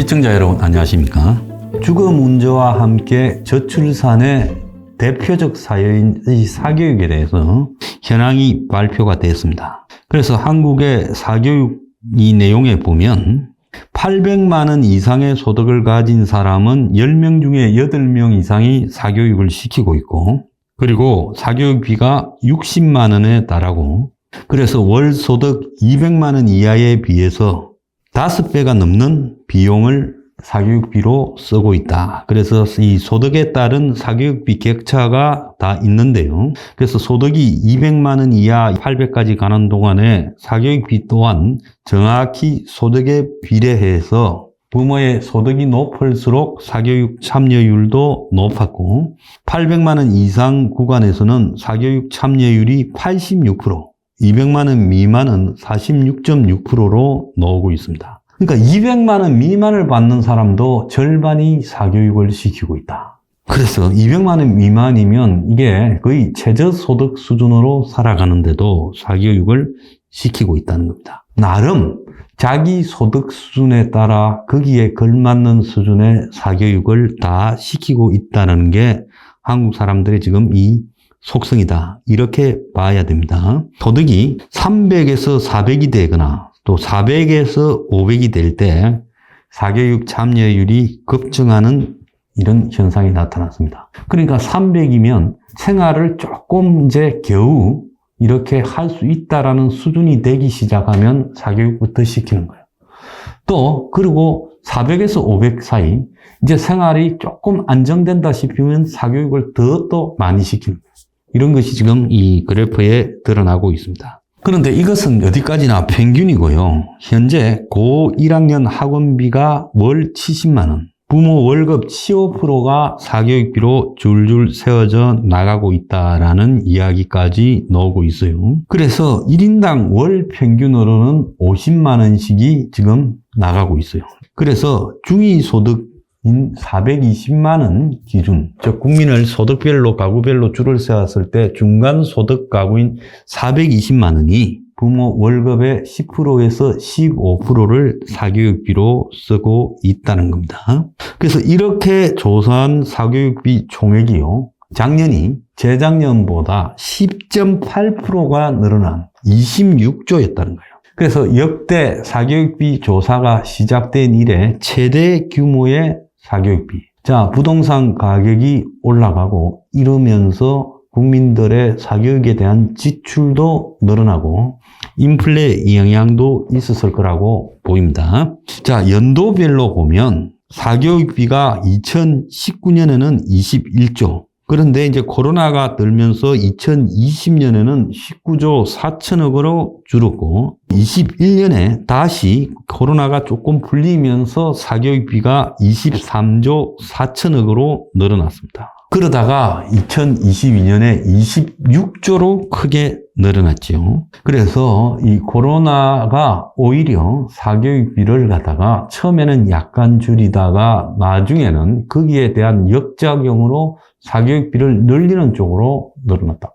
시청자 여러분 안녕하십니까? 주거 문제와 함께 저출산의 대표적 사유인 이 사교육에 대해서 현황이 발표가 됐습니다. 그래서 한국의 사교육 이 내용에 보면 800만 원 이상의 소득을 가진 사람은 10명 중에 8명 이상이 사교육을 시키고 있고, 그리고 사교육비가 60만 원에 달하고, 그래서 월 소득 200만 원 이하에 비해서 5배가 넘는 비용을 사교육비로 쓰고 있다. 그래서 이 소득에 따른 사교육비 격차가 다 있는데요. 그래서 소득이 200만 원 이하 800까지 가는 동안에 사교육비 또한 정확히 소득에 비례해서 부모의 소득이 높을수록 사교육 참여율도 높았고, 800만 원 이상 구간에서는 사교육 참여율이 86%, 200만 원 미만은 46.6%로 나오고 있습니다. 그러니까 200만 원 미만을 받는 사람도 절반이 사교육을 시키고 있다. 그래서 200만 원 미만이면 이게 거의 최저소득 수준으로 살아가는데도 사교육을 시키고 있다는 겁니다. 나름 자기 소득 수준에 따라 거기에 걸맞는 수준의 사교육을 다 시키고 있다는 게 한국 사람들의 지금 이 속성이다. 이렇게 봐야 됩니다. 소득이 300에서 400이 되거나 또 400에서 500이 될 때 사교육 참여율이 급증하는 이런 현상이 나타났습니다. 그러니까 300이면 생활을 조금 이제 겨우 이렇게 할 수 있다라는 수준이 되기 시작하면 사교육부터 시키는 거예요. 또 그리고 400에서 500 사이 이제 생활이 조금 안정된다 싶으면 사교육을 더 또 많이 시키는 거예요. 이런 것이 지금 이 그래프에 드러나고 있습니다. 그런데 이것은 어디까지나 평균이고요. 현재 고 1학년 학원비가 월 70만 원, 부모 월급 15%가 사교육비로 줄줄 세워져 나가고 있다라는 이야기까지 나오고 있어요. 그래서 1인당 월 평균으로는 50만 원씩이 지금 나가고 있어요. 그래서 중위소득인 420만 원 기준, 즉 국민을 소득별로 가구별로 줄을 세웠을 때 중간소득 가구인 420만 원이 부모 월급의 10%에서 15%를 사교육비로 쓰고 있다는 겁니다. 그래서 이렇게 조사한 사교육비 총액이요, 작년이 재작년보다 10.8%가 늘어난 26조였다는 거예요. 그래서 역대 사교육비 조사가 시작된 이래 최대 규모의 사교육비. 자, 부동산 가격이 올라가고 이러면서 국민들의 사교육에 대한 지출도 늘어나고 인플레 영향도 있었을 거라고 보입니다. 자, 연도별로 보면 사교육비가 2019년에는 21조. 그런데 이제 코로나가 들면서 2020년에는 19조 4천억으로 줄었고, 21년에 다시 코로나가 조금 풀리면서 사교육비가 23조 4천억으로 늘어났습니다. 그러다가 2022년에 26조로 크게 늘어났죠. 그래서 이 코로나가 오히려 사교육비를 갖다가 처음에는 약간 줄이다가 나중에는 거기에 대한 역작용으로 사교육비를 늘리는 쪽으로 늘어났다.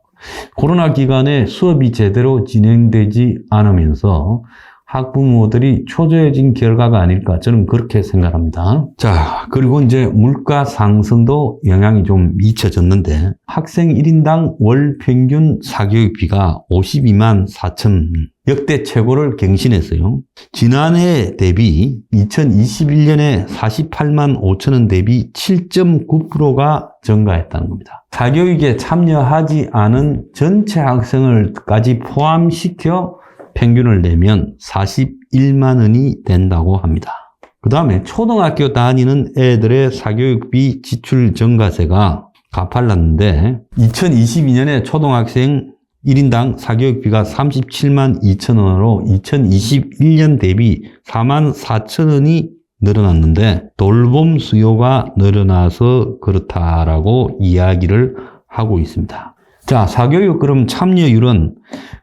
코로나 기간에 수업이 제대로 진행되지 않으면서 학부모들이 초조해진 결과가 아닐까, 저는 그렇게 생각합니다. 자, 그리고 이제 물가 상승도 영향이 좀 미쳐졌는데, 학생 1인당 월 평균 사교육비가 52만 4천, 역대 최고를 경신했어요. 지난해 대비 2021년에 48만 5천 원 대비 7.9%가 증가했다는 겁니다. 사교육에 참여하지 않은 전체 학생을까지 포함시켜 평균을 내면 41만 원이 된다고 합니다. 그 다음에 초등학교 다니는 애들의 사교육비 지출 증가세가 가팔랐는데, 2022년에 초등학생 1인당 사교육비가 37만 2천 원으로 2021년 대비 4만 4천 원이 늘어났는데, 돌봄 수요가 늘어나서 그렇다라고 이야기를 하고 있습니다. 자, 사교육 그럼 참여율은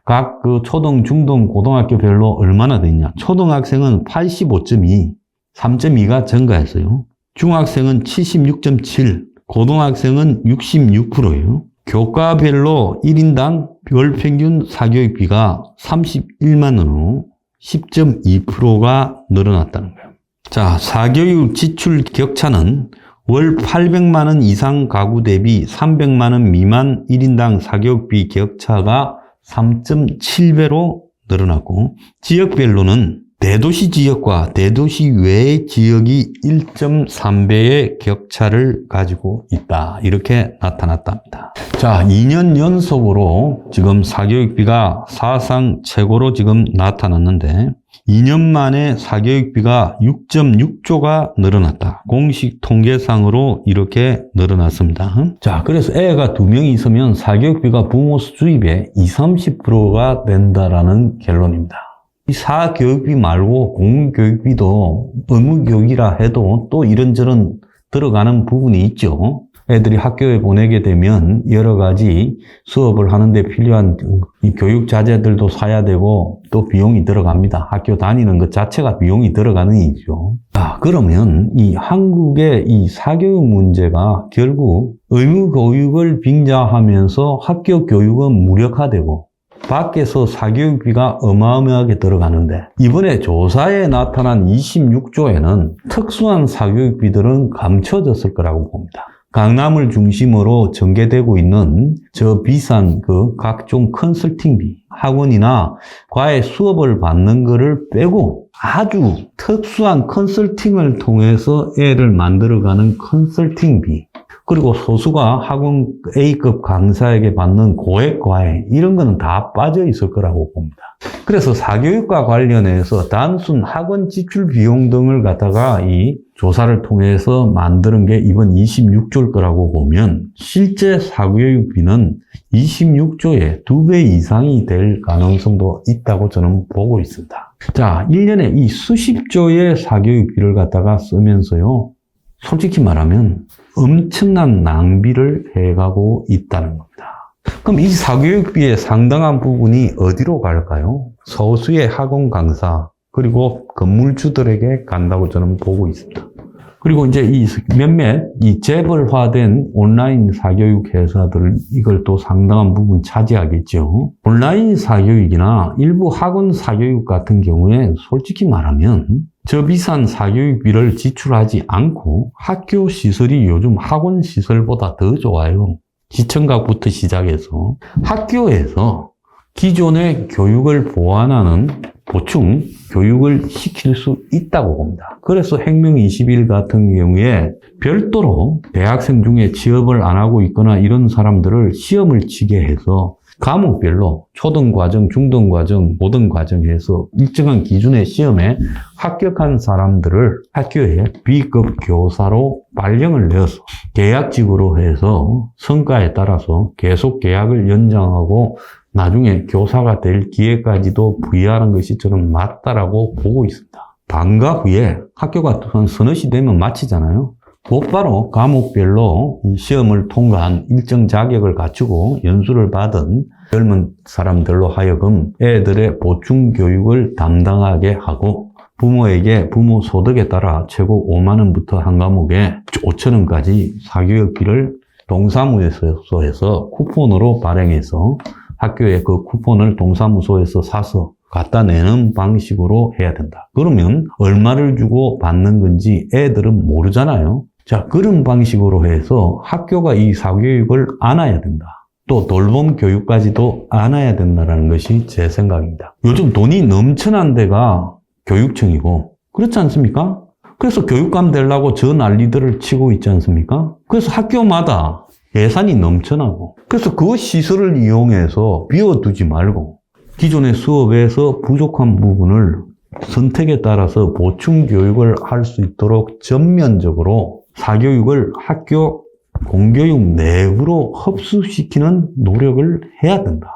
각 그 초등, 중등, 고등학교별로 얼마나 되냐? 초등학생은 85.2, 3.2가 증가했어요. 중학생은 76.7, 고등학생은 66%예요. 교과별로 1인당 월 평균 사교육비가 31만 원으로 10.2%가 늘어났다는 거예요. 자, 사교육 지출 격차는 월 800만 원 이상 가구 대비 300만 원 미만 1인당 사교육비 격차가 3.7배로 늘어났고, 지역별로는 대도시 지역과 대도시 외의 지역이 1.3배의 격차를 가지고 있다. 이렇게 나타났답니다. 자, 2년 연속으로 지금 사교육비가 사상 최고로 지금 나타났는데 2년 만에 사교육비가 6.6조가 늘어났다. 공식 통계상으로 이렇게 늘어났습니다. 자, 그래서 애가 2명이 있으면 사교육비가 부모 수입의 20, 30%가 된다라는 결론입니다. 이 사교육비 말고 공교육비도 의무교육이라 해도 또 이런저런 들어가는 부분이 있죠. 애들이 학교에 보내게 되면 여러 가지 수업을 하는데 필요한 이 교육 자재들도 사야 되고 또 비용이 들어갑니다. 학교 다니는 것 자체가 비용이 들어가는 일이죠. 자, 그러면 이 한국의 이 사교육 문제가 결국 의무교육을 빙자하면서 학교 교육은 무력화되고 밖에서 사교육비가 어마어마하게 들어가는데 이번에 조사에 나타난 26조에는 특수한 사교육비들은 감춰졌을 거라고 봅니다. 강남을 중심으로 전개되고 있는 저 비싼 그 각종 컨설팅비, 학원이나 과외 수업을 받는 거를 빼고 아주 특수한 컨설팅을 통해서 애를 만들어가는 컨설팅비, 그리고 소수가 학원 A급 강사에게 받는 고액 과외, 이런 거는 다 빠져 있을 거라고 봅니다. 그래서 사교육과 관련해서 단순 학원 지출 비용 등을 갖다가 이 조사를 통해서 만드는 게 이번 26조일 거라고 보면 실제 사교육비는 26조의 2배 이상이 될 가능성도 있다고 저는 보고 있습니다. 자, 1년에 이 수십조의 사교육비를 갖다가 쓰면서요, 솔직히 말하면 엄청난 낭비를 해가고 있다는 겁니다. 그럼 이 사교육비의 상당한 부분이 어디로 갈까요? 소수의 학원 강사, 그리고 건물주들에게 간다고 저는 보고 있습니다. 그리고 이제 이 몇몇 이 재벌화된 온라인 사교육 회사들, 이걸 또 상당한 부분 차지하겠죠. 온라인 사교육이나 일부 학원 사교육 같은 경우에 솔직히 말하면 저 비싼 사교육비를 지출하지 않고 학교 시설이 요즘 학원 시설보다 더 좋아요. 지청각부터 시작해서 학교에서 기존의 교육을 보완하는 보충 교육을 시킬 수 있다고 봅니다. 그래서 행명 21 같은 경우에 별도로 대학생 중에 취업을 안 하고 있거나 이런 사람들을 시험을 치게 해서 과목별로 초등과정, 중등과정, 고등과정에서 일정한 기준의 시험에 합격한 사람들을 학교에 B급 교사로 발령을 내어서 계약직으로 해서 성과에 따라서 계속 계약을 연장하고 나중에 교사가 될 기회까지도 부여하는 것이 저는 맞다라고 보고 있습니다. 방과 후에 학교가 한 서너 시 되면 마치잖아요. 곧바로 과목별로 시험을 통과한 일정 자격을 갖추고 연수를 받은 젊은 사람들로 하여금 애들의 보충 교육을 담당하게 하고 부모에게 부모 소득에 따라 최고 5만 원부터 한 과목에 5천 원까지 사교육비를 동사무소에서 쿠폰으로 발행해서 학교에 그 쿠폰을 동사무소에서 사서 갖다 내는 방식으로 해야 된다. 그러면 얼마를 주고 받는 건지 애들은 모르잖아요. 자, 그런 방식으로 해서 학교가 이 사교육을 안아야 된다. 또 돌봄 교육까지도 안아야 된다는 것이 제 생각입니다. 요즘 돈이 넘쳐난 데가 교육청이고 그렇지 않습니까? 그래서 교육감 되려고 저 난리들을 치고 있지 않습니까? 그래서 학교마다 예산이 넘쳐나고 그래서 그 시설을 이용해서 비워두지 말고 기존의 수업에서 부족한 부분을 선택에 따라서 보충 교육을 할 수 있도록 전면적으로 사교육을 학교 공교육 내부로 흡수시키는 노력을 해야 된다.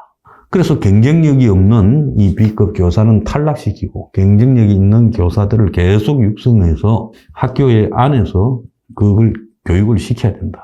그래서 경쟁력이 없는 이 B급 교사는 탈락시키고 경쟁력이 있는 교사들을 계속 육성해서 학교의 안에서 그걸 교육을 시켜야 된다.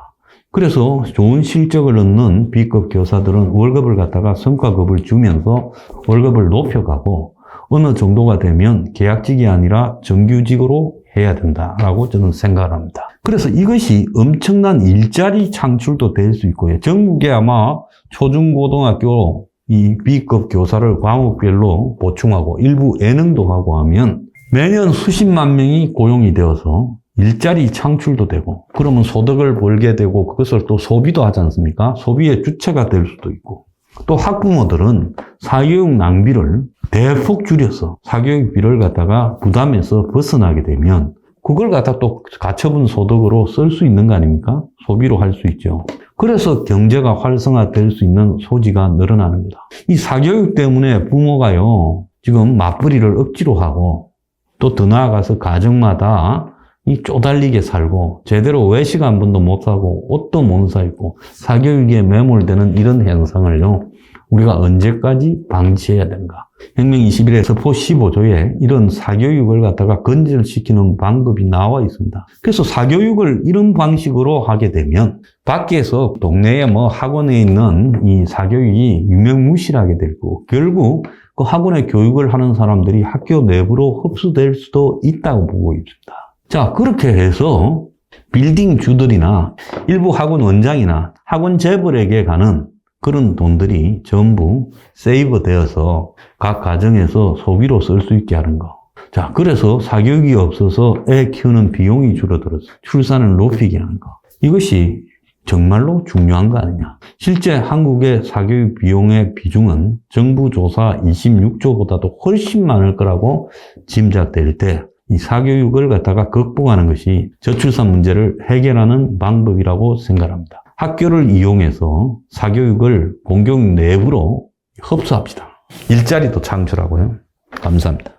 그래서 좋은 실적을 얻는 B급 교사들은 월급을 갖다가 성과급을 주면서 월급을 높여가고 어느 정도가 되면 계약직이 아니라 정규직으로 해야 된다라고 저는 생각을 합니다. 그래서 이것이 엄청난 일자리 창출도 될 수 있고요. 전국에 아마 초중고등학교 이 B급 교사를 과목별로 보충하고 일부 예능도 하고 하면 매년 수십만 명이 고용이 되어서 일자리 창출도 되고, 그러면 소득을 벌게 되고, 그것을 또 소비도 하지 않습니까? 소비의 주체가 될 수도 있고, 또 학부모들은 사교육 낭비를 대폭 줄여서 사교육비를 갖다가 부담해서 벗어나게 되면 그걸 갖다 또 가처분 소득으로 쓸 수 있는 거 아닙니까? 소비로 할 수 있죠. 그래서 경제가 활성화될 수 있는 소지가 늘어나는 거다. 이 사교육 때문에 부모가요, 지금 맞벌이를 억지로 하고, 또 더 나아가서 가정마다 이 쪼달리게 살고, 제대로 외식 한 번도 못 사고, 옷도 못 사입고, 사교육에 매몰되는 이런 현상을요, 우리가 언제까지 방치해야 되는가? 혁명 21의 서포 15조에 이런 사교육을 갖다가 건절시키는 방법이 나와 있습니다. 그래서 사교육을 이런 방식으로 하게 되면 밖에서 동네에 뭐 학원에 있는 이 사교육이 유명무실하게 되고, 결국 그 학원에 교육을 하는 사람들이 학교 내부로 흡수될 수도 있다고 보고 있습니다. 자, 그렇게 해서 빌딩 주들이나 일부 학원 원장이나 학원 재벌에게 가는 그런 돈들이 전부 세이브 되어서 각 가정에서 소비로 쓸 수 있게 하는 거. 자, 그래서 사교육이 없어서 애 키우는 비용이 줄어들어서 출산을 높이게 하는 거. 이것이 정말로 중요한 거 아니냐. 실제 한국의 사교육 비용의 비중은 정부 조사 26조보다도 훨씬 많을 거라고 짐작될 때, 이 사교육을 갖다가 극복하는 것이 저출산 문제를 해결하는 방법이라고 생각합니다. 학교를 이용해서 사교육을 공교육 내부로 흡수합시다. 일자리도 창출하고요. 감사합니다.